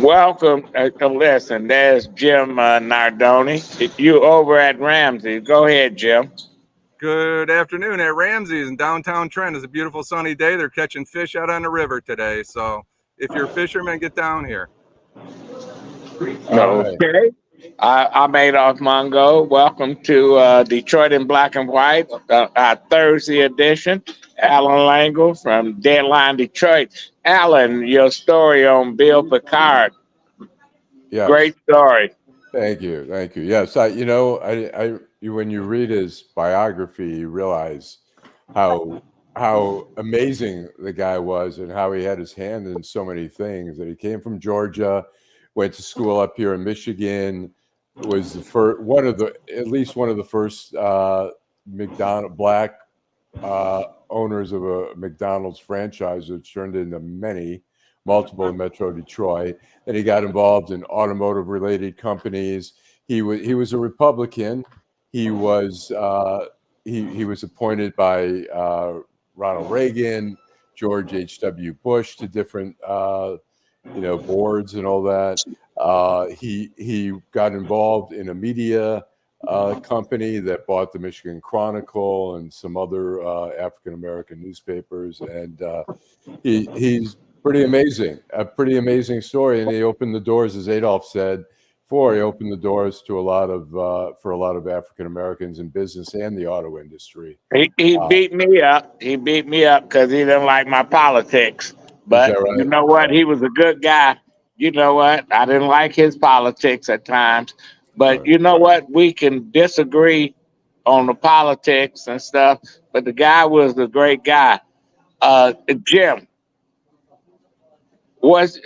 Welcome. Listen, there's Jim Nardoni. You over at Ramsey. Go ahead, Jim. Good afternoon at Ramsey's in downtown Trent. It's a beautiful sunny day. They're catching fish out on the river today. So if you're a fisherman, get down here. All right. Okay. I'm Adolph Mongo. Welcome to Detroit in Black and White, our Thursday edition. Alan Langle from Deadline Detroit. Alan, your story on Bill Picard. Yes. Great story. Thank you. Yes, when you read his biography, you realize how amazing the guy was and how he had his hand in so many things. That he came from Georgia, went to school up here in Michigan, was the first at least one of the first black owners of a McDonald's franchise, which turned into multiple in Metro Detroit. Then he got involved in automotive-related companies. He was a Republican. He was he was appointed by Ronald Reagan, George H.W. Bush to different boards and all that. He got involved in a media company that bought the Michigan Chronicle and some other African American newspapers, and he's pretty amazing story. And he opened the doors, as Adolph said before. He opened the doors to a lot of African Americans in business and the auto industry. He beat me up. He beat me up because he didn't like my politics. But right? You know what? He was a good guy. You know what? I didn't like his politics at times. But You know what? We can disagree on the politics and stuff. But the guy was a great guy. Jim, what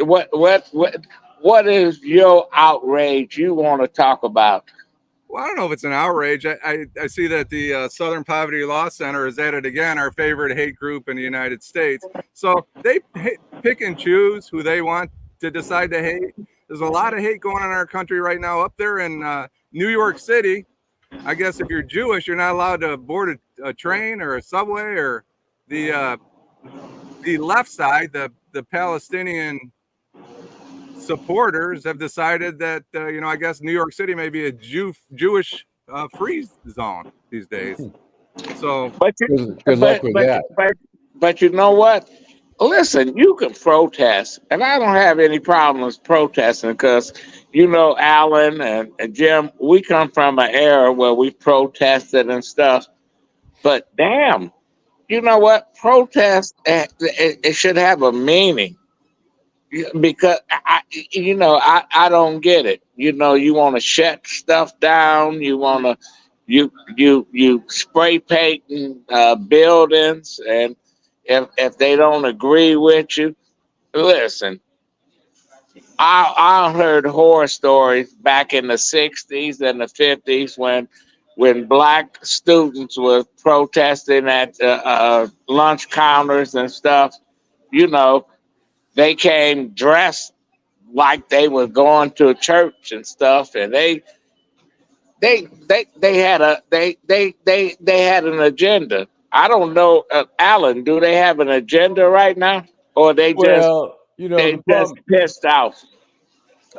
is your outrage you want to talk about? Well, I don't know if it's an outrage. I see that the Southern Poverty Law Center is at it again, our favorite hate group in the United States. So they pick and choose who they want to decide to hate. There's a lot of hate going on in our country right now. Up there in New York City, I guess if you're Jewish, you're not allowed to board a train or a subway, or the left side, the Palestinian supporters have decided that I guess New York City may be a Jewish free zone these days. So good luck with that. But you know what? Listen, you can protest, and I don't have any problems protesting because, Alan and Jim, we come from an era where we protested and stuff. But damn, you know what? Protest, it should have a meaning. Because I don't get it. You want to shut stuff down. You want to you spray painting buildings, and if they don't agree with you, listen. I heard horror stories back in the '60s and the '50s when black students were protesting at lunch counters and stuff. They came dressed like they were going to a church and stuff, and they had an agenda. I don't know, Alan. Do they have an agenda right now, or they just pissed off?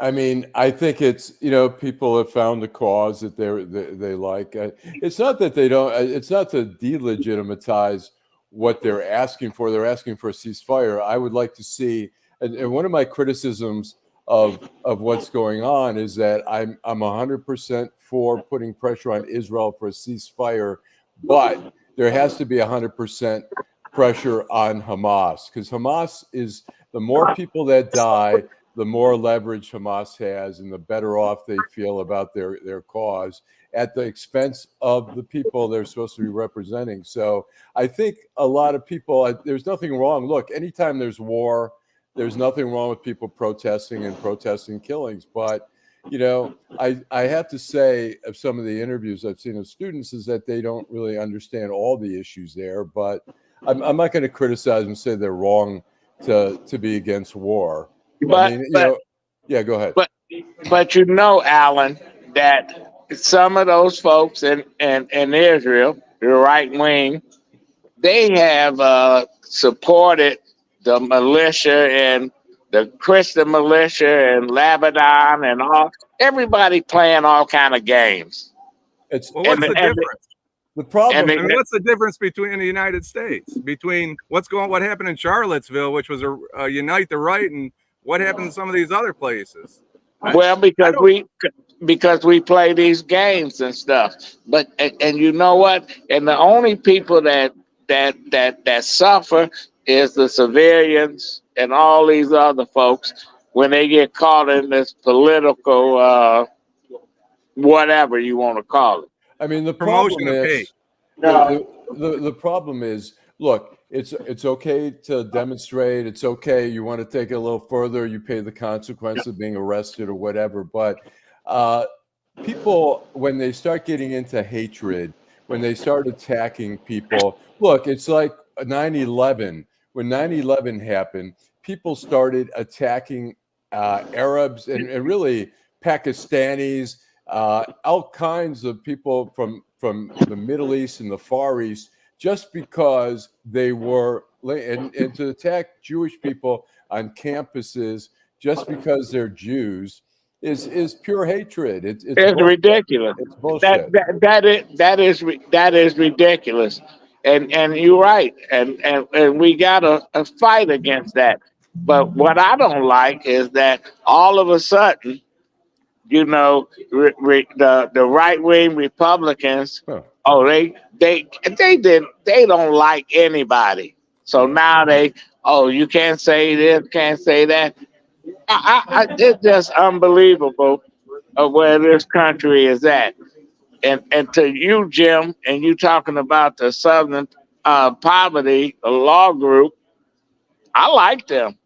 I mean, I think it's people have found a cause that they like. It's not that they don't. It's not to delegitimize what they're asking for. They're asking for a ceasefire. I would like to see, and one of my criticisms of what's going on is that I'm 100% for putting pressure on Israel for a ceasefire, but there has to be 100% pressure on Hamas, because Hamas is, the more people that die, the more leverage Hamas has, and the better off they feel about their cause, at the expense of the people they're supposed to be representing. So I think a lot of people, there's nothing wrong. Look, anytime there's war, there's nothing wrong with people protesting killings. But, I have to say, of some of the interviews I've seen of students, is that they don't really understand all the issues there. But I'm not going to criticize and say they're wrong to be against war. But yeah, go ahead. But Alan, that some of those folks in Israel, the right wing, they have supported the militia and the Christian militia and Lebanon and all everybody playing all kind of games. It's Well, what's And the difference? the problem. and I mean, what's the difference between the United States, between what happened in Charlottesville, which was a unite the right, and what happened in some of these other places? Well, because we play these games and stuff. But and you know what? And the only people that suffer is the civilians and all these other folks when they get caught in this political whatever you want to call it. I mean, the Promotion problem of is hate. the problem is, look, it's okay to demonstrate. It's okay. You want to take it a little further. You pay the consequence of being arrested or whatever. But people, when they start getting into hatred, when they start attacking people, look, it's like 9/11. When 9/11 happened, people started attacking Arabs and really Pakistanis, all kinds of people from the Middle East and the Far East, just because they were, and to attack Jewish people on campuses just because they're Jews is pure hatred. It's ridiculous. It's bullshit. That is ridiculous. And you're right. And we gotta fight against that. But what I don't like is that all of a sudden, you know, the right wing Republicans, they don't like anybody. So now you can't say this, can't say that. It's just unbelievable of where this country is at. And to you, Jim, and you talking about the Southern Poverty Law Group, I like them.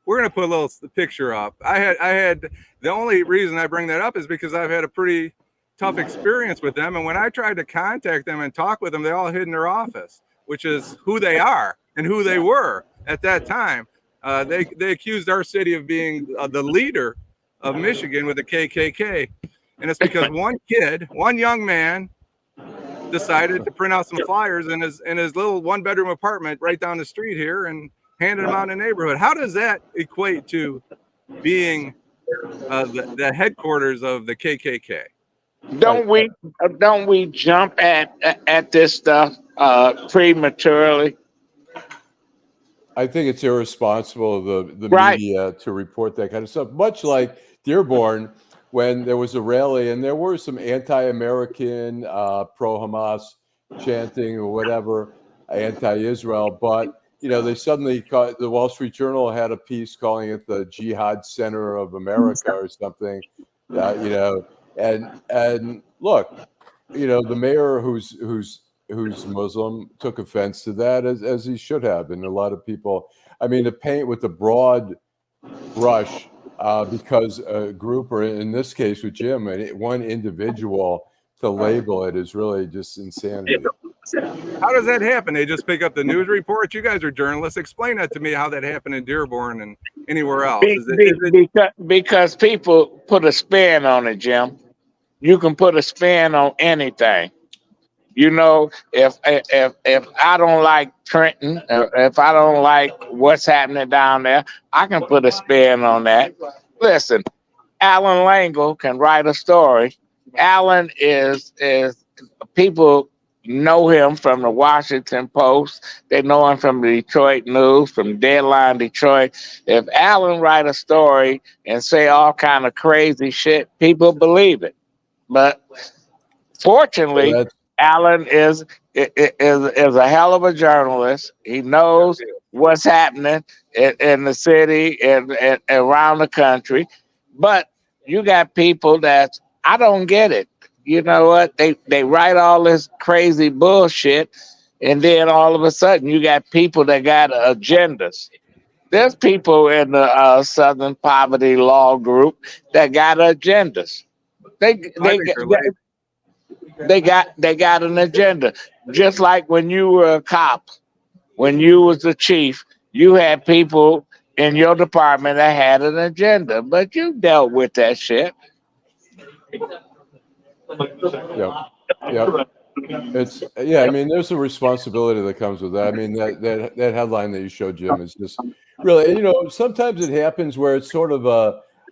We're gonna put a little picture up. I had the only reason I bring that up is because I've had a pretty tough experience with them, and when I tried to contact them and talk with them, they all hid in their office, which is who they are and who they were at that time. They accused our city of being the leader of Michigan with the KKK, and it's because one young man, decided to print out some flyers in his little one-bedroom apartment right down the street here and handed them out in the neighborhood. How does that equate to being the headquarters of the KKK? Don't we jump at this stuff prematurely? I think it's irresponsible of the Right. media to report that kind of stuff. Much like Dearborn, when there was a rally and there were some anti-American, pro-Hamas chanting or whatever, anti-Israel, but they suddenly the Wall Street Journal had a piece calling it the Jihad Center of America or something, and look, the mayor who's Muslim took offense to that as he should have, and a lot of people. I mean, to paint with the broad brush because a group, or in this case with Jim, one individual, to label it is really just insanity. How does that happen? They just pick up the news reports? You guys are journalists. Explain that to me, how that happened in Dearborn and anywhere else. Because people put a spin on it, Jim. You can put a spin on anything. If I don't like Trenton, if I don't like what's happening down there, I can put a spin on that. Listen, Alan Langle can write a story. Alan is people know him from the Washington Post. They know him from the Detroit News, from Deadline Detroit. If Alan write a story and say all kind of crazy shit, people believe it. But fortunately, Alan is a hell of a journalist. He knows what's happening in the city and around the country. But you got people that I don't get it. You know what? They write all this crazy bullshit, and then all of a sudden you got people that got agendas. There's people in the Southern Poverty Law Group that got agendas. They got an agenda. Just like when you were a cop, when you was the chief, you had people in your department that had an agenda, but you dealt with that shit. Yep. I mean, there's a responsibility that comes with that. I mean, that headline that you showed, Jim, is just Really, sometimes it happens where it's sort of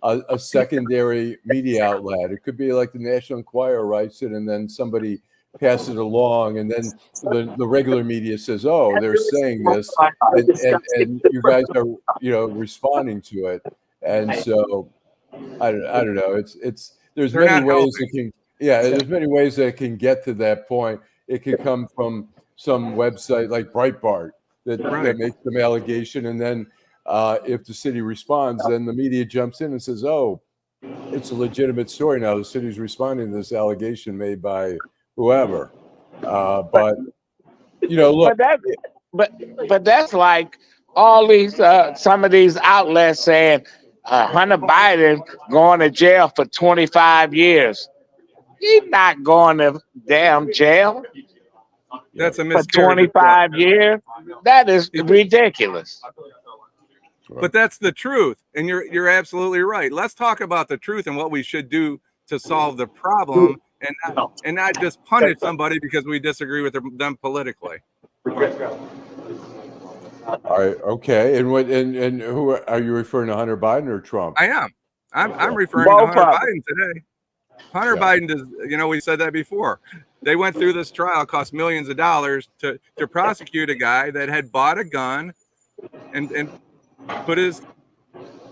a secondary media outlet. It could be like the National Enquirer writes it, and then somebody passes it along, and then the regular media says, "Oh, they're saying this," and you guys are responding to it, and so I don't know. There's They're many not ways helping. there's many ways that it can get to that point. It could come from some website like Breitbart that makes some allegation, and then if the city responds, then the media jumps in and says, "Oh, it's a legitimate story now. The city's responding to this allegation made by whoever." But look, but that's like all these some of these outlets saying Hunter Biden going to jail for 25 years. He's not going to damn jail. That's a for miscarriage. 25 years. That is ridiculous. But that's the truth, and you're absolutely right. Let's talk about the truth and what we should do to solve the problem, and not just punish somebody because we disagree with them politically. All right, okay. And who are you referring to, Hunter Biden or Trump? I am. I'm referring to Hunter Biden today. Hunter Biden does. We said that before. They went through this trial, cost millions of dollars to prosecute a guy that had bought a gun and put his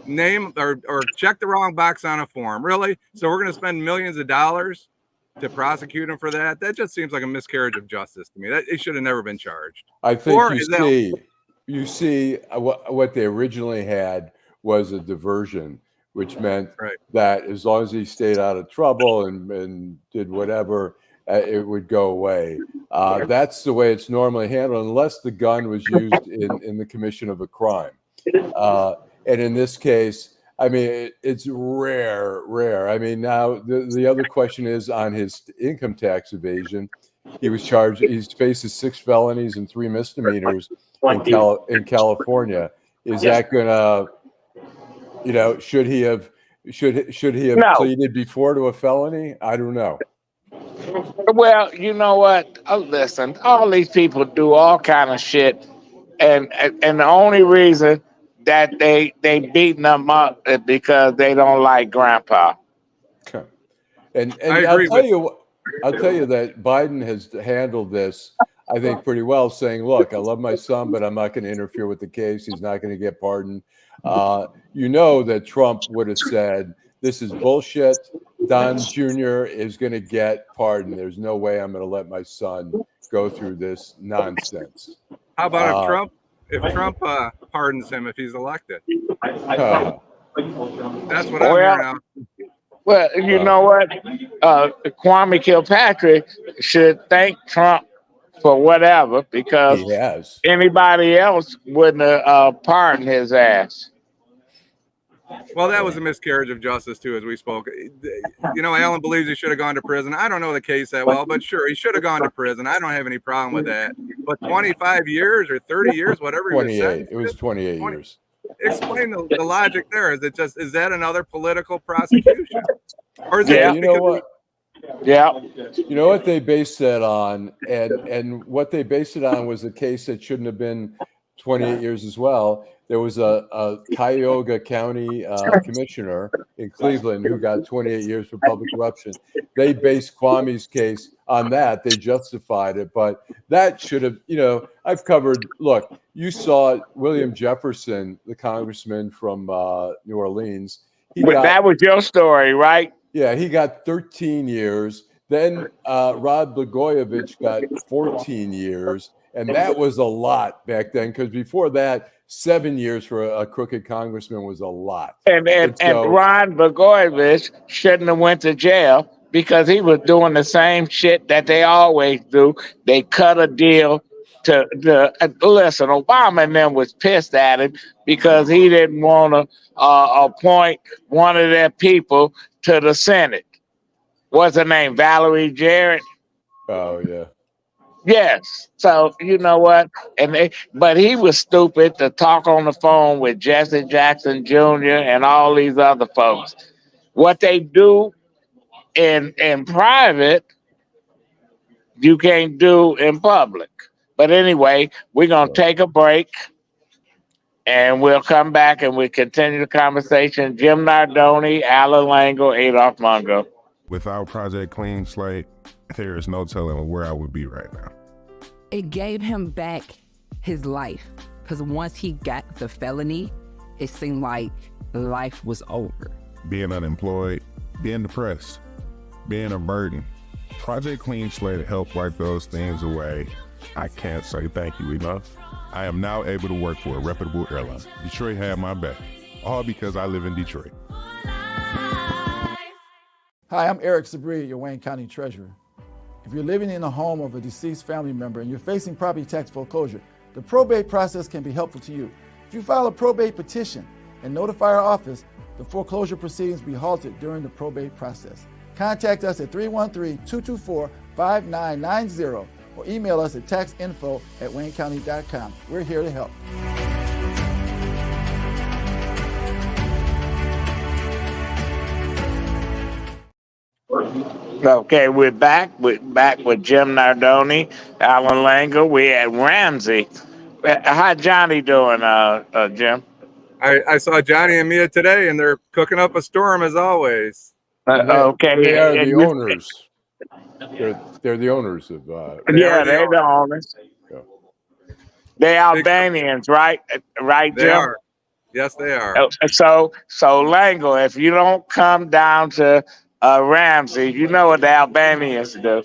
name or checked the wrong box on a form. Really? So we're going to spend millions of dollars to prosecute him for that? That just seems like a miscarriage of justice to me. That it should have never been charged. I think you see what they originally had was a diversion, which meant that as long as he stayed out of trouble and did whatever, it would go away. That's the way it's normally handled, unless the gun was used in the commission of a crime. And in this case, I mean, it's rare. I mean, now the other question is on his income tax evasion. He was charged. He faces 6 felonies and 3 misdemeanors in California. Is that gonna, should he have pleaded before to a felony? I don't know. Well, you know what? Listen, all these people do all kind of shit, and the only reason that they beating them up is because they don't like Grandpa. Okay. And I'll tell you that Biden has handled this, I think, pretty well, saying, "Look, I love my son, but I'm not going to interfere with the case. He's not going to get pardoned." That Trump would have said, "This is bullshit. Don Jr. is going to get pardoned. There's no way I'm going to let my son go through this nonsense." How about if Trump pardons him if he's elected? That's what I'm hearing now. Well, you know what? Kwame Kilpatrick should thank Trump for whatever, because anybody else wouldn't have pardoned his ass. Well, that was a miscarriage of justice, too, as we spoke. Alan believes he should have gone to prison. I don't know the case that well, but sure, he should have gone to prison. I don't have any problem with that. But 25 years or 30 years, whatever. 28. It was 28 years. Explain the logic there. Is that another political prosecution? Or is you know what? Yeah. You know what they based that on? And what they based it on was a case that shouldn't have been 28 years as well. There was a Cuyahoga County commissioner in Cleveland who got 28 years for public corruption. They based Kwame's case on that. They justified it, but that should have, I've covered, look, you saw William Jefferson, the congressman from New Orleans. That was your story, right? Yeah, he got 13 years. Then Rod Blagojevich got 14 years. And that was a lot back then, because before that, 7 years for a crooked congressman was a lot. And Rod Blagojevich shouldn't have went to jail because he was doing the same shit that they always do. They cut a deal to listen. Obama and them was pissed at him because he didn't want to appoint one of their people to the Senate. What's her name? Valerie Jarrett. Oh yeah. Yes. So you know what? But he was stupid to talk on the phone with Jesse Jackson Jr. and all these other folks. What they do in private, you can't do in public. But anyway, we're gonna take a break, and we'll come back and we continue the conversation. Jim Nardoni, Alan Lango, Adolph Mungo. Without Project Clean Slate, there is no telling where I would be right now. It gave him back his life, because once he got the felony, it seemed like life was over. Being unemployed, being depressed, being a burden. Project Clean Slate helped wipe those things away. I can't say thank you enough. I am now able to work for a reputable airline. Detroit had my back, all because I live in Detroit. Hi, I'm Eric Sabri, your Wayne County Treasurer. If you're living in the home of a deceased family member and you're facing property tax foreclosure, the probate process can be helpful to you. If you file a probate petition and notify our office, the foreclosure proceedings will be halted during the probate process. Contact us at 313-224-5990 or email us at taxinfo@waynecounty.com. We're here to help. Okay, we're back. We're back with Jim Nardoni, Alan Lango. We're at Ramsey. How Johnny doing, Jim? I saw Johnny and Mia today, and they're cooking up a storm as always. Okay, They are and the you- owners. They're the owners of. Yeah, they're the owners. Yeah. They Albanians, right? Right, They Jim? are. Yes, they are. So Lango, if you don't come down to Ramsey, you know what the Albanians do.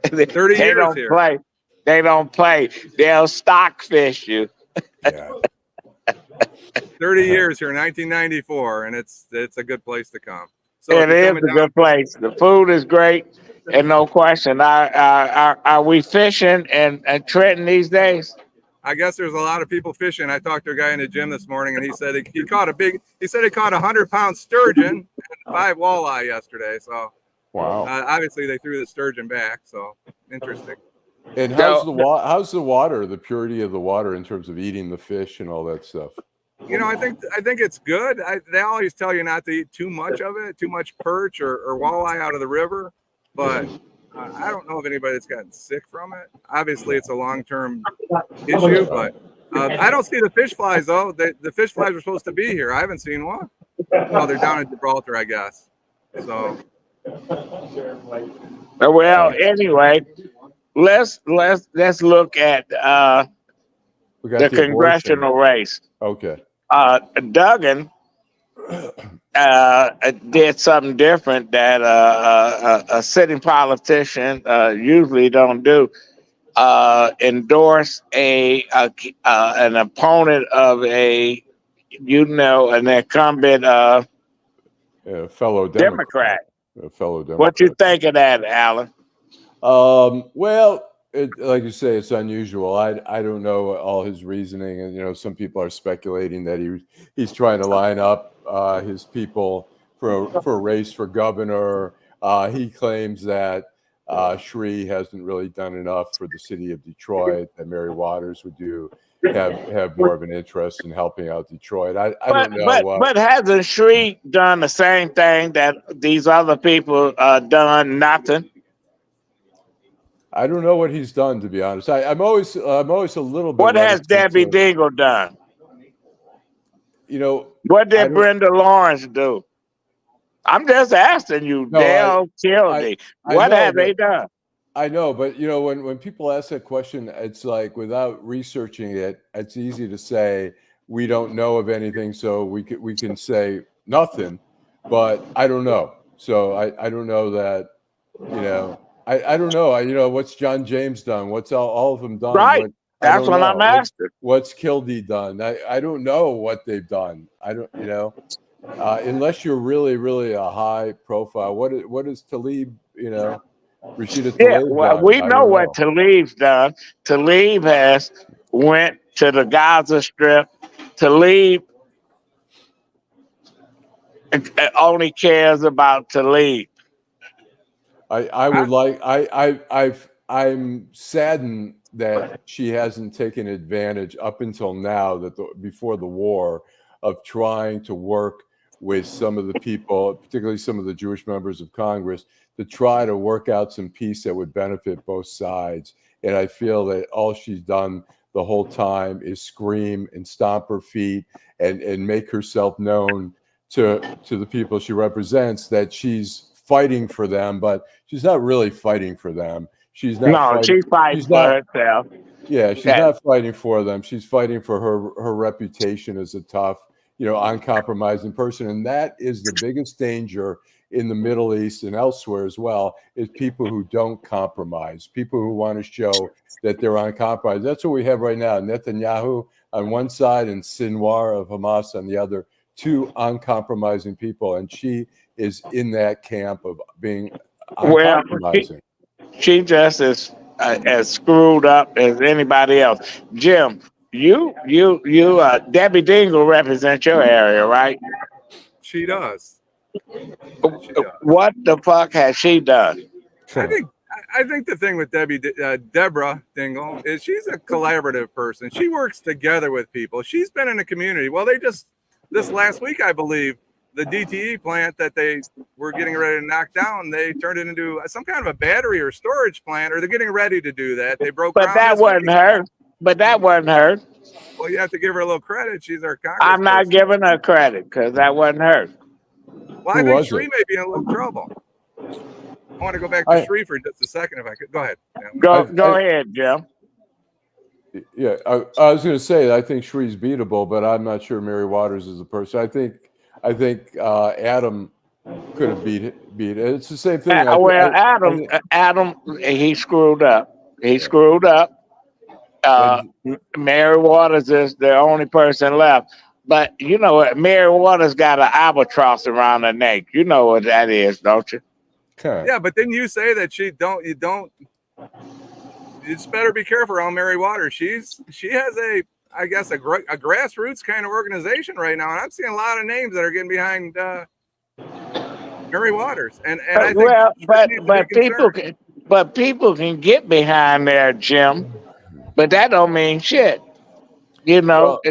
30 They years don't here. play. They don't play. They'll stockfish you. Yeah. 30 years here, 1994, and it's a good place to come. So It if you're is a coming down- good place. The food is great, and no question. Are we fishing in Trenton these days? I guess there's a lot of people fishing. I talked to a guy in the gym this morning, and he said he caught a 100-pound sturgeon and 5 walleye yesterday. So Wow. obviously they threw the sturgeon back. So interesting. And how's the water? The purity of the water in terms of eating the fish and all that stuff. You know, I think it's good. They always tell you not to eat too much of it, too much perch or walleye out of the river. But I don't know of anybody that's gotten sick from it. Obviously, it's a long-term issue, but I don't see the fish flies, though. The fish flies were supposed to be here. I haven't seen one. Oh, they're down in Gibraltar, I guess. So. Well, anyway, let's look at We got the abortion. congressional race. Okay. Duggan did something different that a sitting politician usually don't do. Endorse an opponent of an incumbent Fellow Democrat. A fellow Democrat. What you think of that, Alan? Well, like you say, it's unusual. I don't know all his reasoning, and some people are speculating that he's trying to line up his people for a race for governor. He claims that Shree hasn't really done enough for the city of Detroit. That Mary Waters would have more of an interest in helping out Detroit. I don't know. But hasn't Shree done the same thing that these other people done? Nothing. I don't know what he's done, to be honest. I'm always a little bit. What has Debbie Dingell done? What did Brenda Lawrence do? I'm just asking you, Dale Kildee. What have they done? I know, but when people ask that question, it's like without researching it, it's easy to say we don't know of anything, so we can say nothing. But I don't know. So I don't know that. I don't know. What's John James done? What's all of them done? Right. That's what I'm asking. What's Kildee done? I don't know what they've done. I don't. Unless you're really, really a high profile. What is Tlaib? Rashida Tlaib. Yeah. Well, we know what Tlaib's done. Tlaib has went to the Gaza Strip. Tlaib only cares about Tlaib. I'm saddened that she hasn't taken advantage up until now, before the war, of trying to work with some of the people, particularly some of the Jewish members of Congress, to try to work out some peace that would benefit both sides. And I feel that all she's done the whole time is scream and stomp her feet and make herself known to the people she represents that she's fighting for them, but she's not really fighting for them. She's not No, fighting. she's fighting She's for not. herself. Yeah, she's Yeah. not fighting for them. She's fighting for her reputation as a tough, uncompromising person, and that is the biggest danger in the Middle East and elsewhere as well, is people who don't compromise, people who want to show that they're uncompromised. That's what we have right now. Netanyahu on one side and Sinwar of Hamas on the other, two uncompromising people, and she is in that camp of being Well, uncompromising. she just as screwed up as anybody else. Jim, you Debbie Dingle represents your area, right? She does. What the fuck has she done? I think the thing with Deborah Dingle is she's a collaborative person. She works together with people. She's been in the community. Well, this last week, I believe, the DTE plant that they were getting ready to knock down, they turned it into some kind of a battery or storage plant, or they're getting ready to do that. They broke ground. But that wasn't her. But that wasn't her. Well, you have to give her a little credit. She's our congressperson. I'm not giving her credit because that wasn't her. Well, I think Shree may be in a little trouble. I want to go back to Shree for just a second, if I could. Go ahead. Go ahead, Jim. Yeah, I was going to say I think Shree's beatable, but I'm not sure Mary Waters is the person. I think Adam could have beat it. It's the same thing. Adam, he screwed up. Mary Waters is the only person left. But you know what? Mary Waters got an albatross around her neck. You know what that is, don't you? Okay. Yeah, but didn't you say that you just better be careful around Mary Waters. She has a grassroots kind of organization right now, and I'm seeing a lot of names that are getting behind Mary Waters. And I think people can get behind there, Jim, but that don't mean shit. It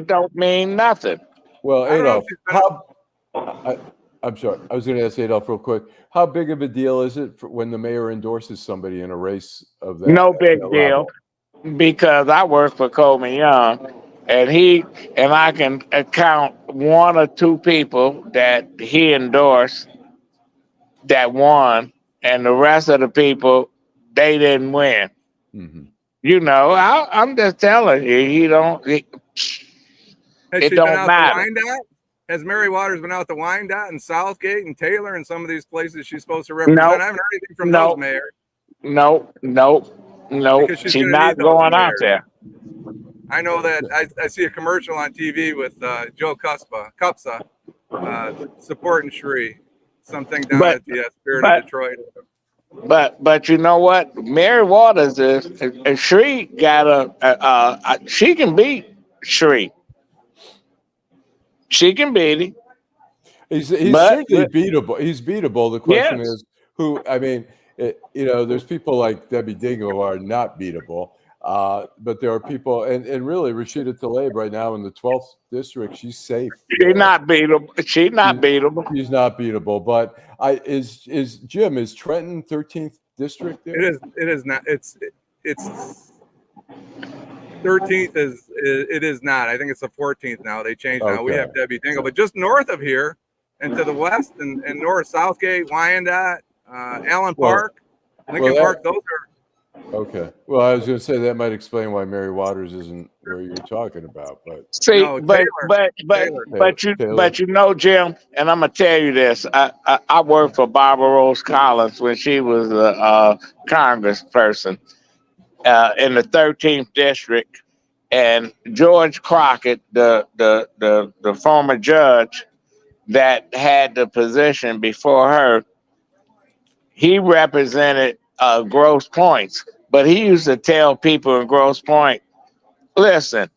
don't mean nothing. Well, Adolf, I'm sorry. I was going to ask Adolf real quick. How big of a deal is it when the mayor endorses somebody in a race of that? No big deal, because I work for Coleman Young, and I can count one or two people that he endorsed that won, and the rest of the people, they didn't win. Mm-hmm. I'm just telling you, it don't matter. Has Mary Waters been out to Wyandotte and Southgate and Taylor and some of these places she's supposed to represent? I haven't heard anything from those mayors. No. She's not going out there. I know that I see a commercial on TV with Joe Cupsa supporting Shree, something down at the Spirit of Detroit. But you know what? Mary Waters is Shree got she can beat Shree. She can beat him. He's certainly beatable. He's beatable. The question is who. I mean, there's people like Debbie Dingle who are not beatable, but there are people, and really Rashida Tlaib right now in the 12th district, she's safe. She's not beatable. She's not beatable. She's not beatable. But is Jim, is Trenton 13th district there? It is not. It's 13th it is not. I think it's the 14th now. They changed now. We have Debbie Dingle, but just north of here and to the west and north, Southgate, Wyandotte, Allen Park, Lincoln Park. Those are okay. Well, I was going to say that might explain why Mary Waters isn't where you're talking about. But but Jim, and I'm gonna tell you this. I worked for Barbara Rose Collins when she was a congressperson. In the 13th district, and George Crockett, the former judge that had the position before her, he represented Grosse Points, but he used to tell people in Grosse Point, listen,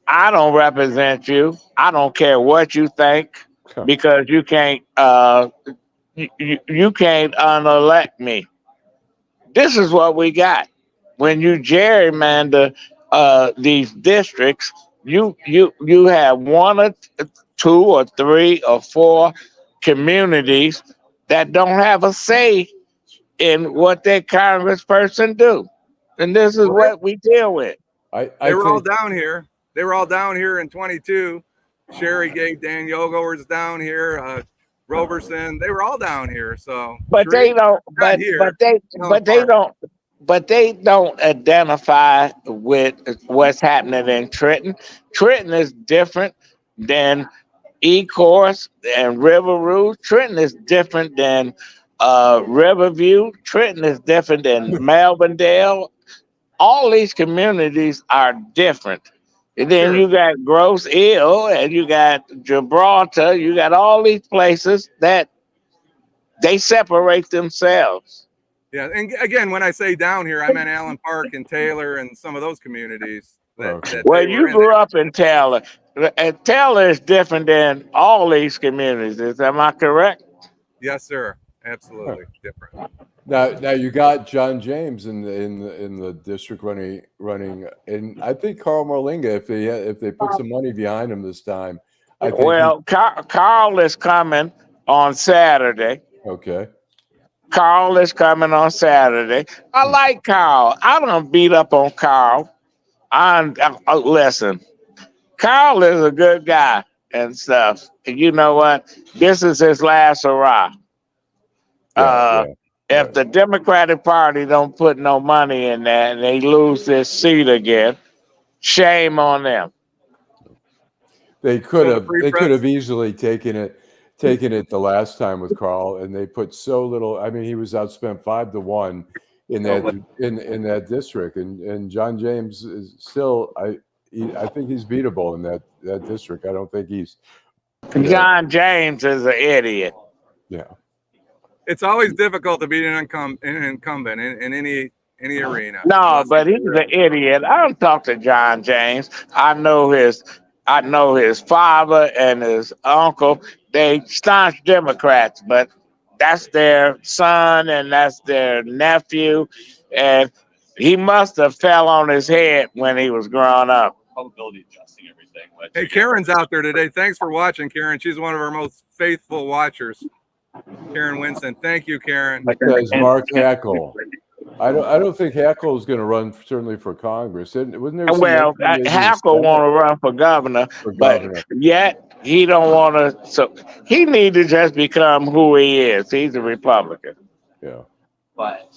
I don't represent you. I don't care what you think, because you can't you can't unelect me. This is what we got. When you gerrymander these districts, you have one or two or three or four communities that don't have a say in what their congressperson do, and this is what we deal with. They were all down here. They were all down here in 22. Sherry gave Dan Yogo down here. Roberson, they were all down here. So, but Sheree, they don't. But they don't identify with what's happening in Trenton. Trenton is different than Ecorse and River Rouge. Trenton is different than Riverview. Trenton is different than Melvindale. All these communities are different. And then you got Grosse Ile and you got Gibraltar. You got all these places that they separate themselves. Yeah, and again, when I say down here, I meant Allen Park and Taylor and some of those communities. Well, you grew up in Taylor, and Taylor is different than all these communities. Am I correct? Yes, sir. Absolutely different. Now you got John James in the district running, and I think Carl Morlinga, if they put some money behind him this time, I think. Carl is coming on Saturday. Okay. Carl is coming on Saturday. I like Carl. I don't beat up on Carl. Listen, Carl is a good guy and stuff. And you know what? This is his last hurrah. If the Democratic Party don't put no money in that and they lose this seat again, shame on them. They could have easily taken it the last time with Carl, and they put so little. I mean, he was outspent 5-1 in that district, and John James is still. I think he's beatable in that district. I don't think he's. John James is an idiot. Yeah. It's always difficult to beat an incumbent in any arena. No, but he's an idiot. I don't talk to John James. I know his father and his uncle. They staunch Democrats, but that's their son and that's their nephew, and he must have fell on his head when he was growing up. Probability adjusting everything. Hey, Karen's out there today. Thanks for watching, Karen. She's one of our most faithful watchers. Karen Winston. Thank you, Karen. Because Mark Hackel. I don't think Hackel is going to run certainly for Congress. Wasn't there Hackel want to run for governor, but yet he don't want to. So he need to just become who he is. He's a Republican. Yeah. But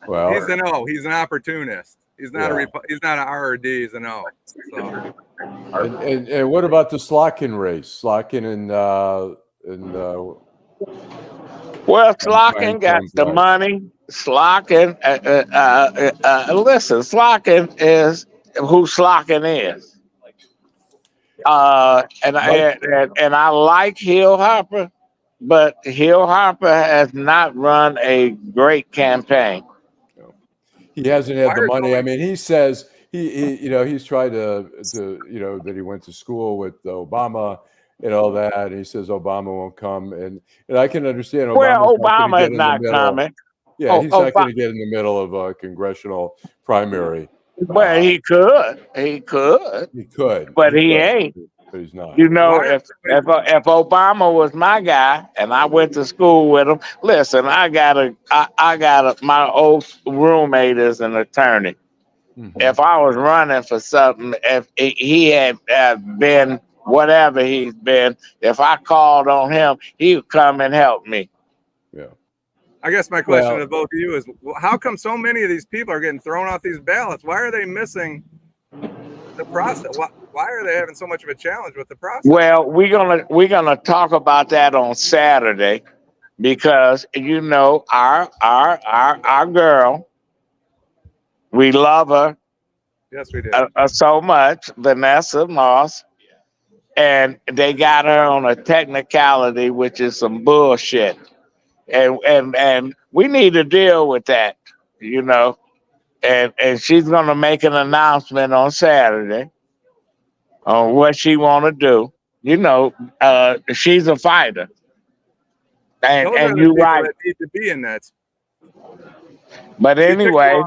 well, he's an O. He's an opportunist. He's not he's not an RRD. He's an O. So. And what about the Slotkin race? Slotkin and well, Slotkin got the money. Slotkin, listen, Slotkin is who Slotkin is. And I like Hill Harper, but Hill Harper has not run a great campaign. He hasn't had the money. I mean, he says he's tried to that he went to school with Obama and all that, and he says Obama won't come, and I can understand. Obama is not coming. Yeah, he's not going to get in the middle of a congressional primary. Well, he could, but he ain't. But he's not. You know, if Obama was my guy and I went to school with him, listen, I got my old roommate is an attorney. Mm-hmm. If I was running for something, if he had been whatever he's been, if I called on him, he would come and help me. Yeah. I guess my question to both of you is, how come so many of these people are getting thrown off these ballots? Why are they missing the process? Why are they having so much of a challenge with the process? Well, we're gonna talk about that on Saturday, because our girl, we love her. Yes, we do. So much, Vanessa Moss, and they got her on a technicality, which is some bullshit. And we need to deal with that, and she's going to make an announcement on Saturday on what she want to do. She's a fighter, and you're right. That need to be in that. But anyway,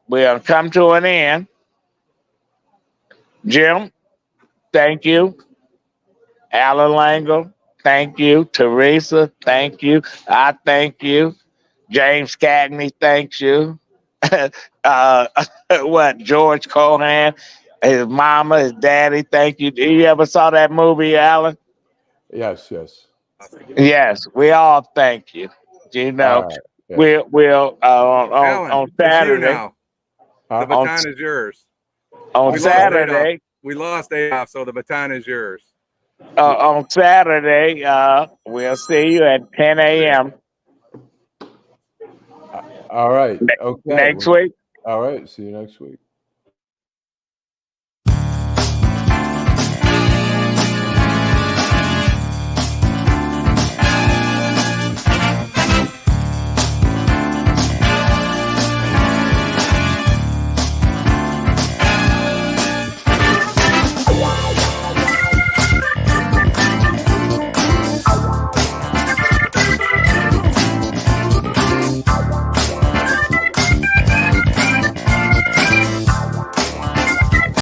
we'll come to an end. Jim, thank you. Alan Langle, thank you. Teresa, thank you. I thank you. James Cagney thanks you. What George Cohan, his mama, his daddy, thank you. You ever saw that movie, Alan? Yes. Yes, we all thank you. You know, All right. Yeah. we'll Alan, on it's you Saturday. now. Huh? The baton is yours. On We lost Saturday, We lost Adolf, so the baton is yours. on Saturday, we'll see you at 10 a.m. All right. Okay. next week. All right. See you next week.